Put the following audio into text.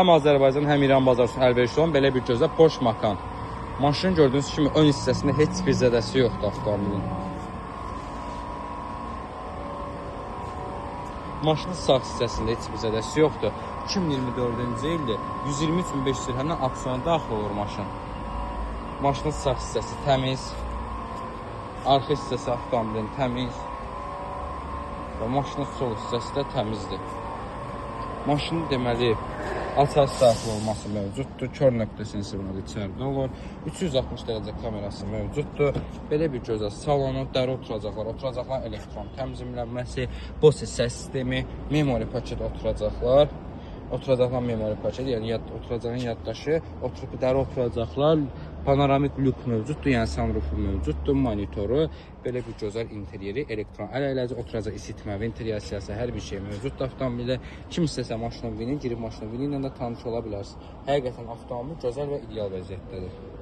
Həm Azərbaycan, həm İran bazarı üçün əlverişli olan belə bir gözəl Porsche Macan. Maşının gördüyünüz kimi ön hissəsində heç bir zədəsi yoxdur avtomobilin. Maşının sağ hissəsində heç bir zədəsi yoxdur. 2024-cü ildə 123.500 dirhəmdən aksiyona daxil olur maşın. Maşının sağ hissəsi təmiz. Arxa hissəsi avtomobilin təmiz. Və maşının sol hissəsi də təmizdir. Maşının deməli açar daxil olması mövcuddur. Kör nöqtə sensorları içəridə olur. 360 dərəcə kamerası mövcuddur. Belə bir gözəl salonu, dəri oturacaqlar elektron təmizlənməsi, Bose səs sistemi, memory paket oturacaqlar. Memory paket, yəni oturacağın yaddaşı, dəri oturacaqlar. Panoramik lük mövcuddur, yəni sunroofu mövcuddur, monitoru, belə bir gözəl interyeri, elektron əyləci, oturacaq isitmə, ventilyasiyası, hər bir şey mövcuddur avtomobildə. Kim istəsə maşının binin, girib maşının bini ilə də tanış ola bilərsiniz. Həqiqətən avtomobil gözəl və ideal vəziyyətdədir.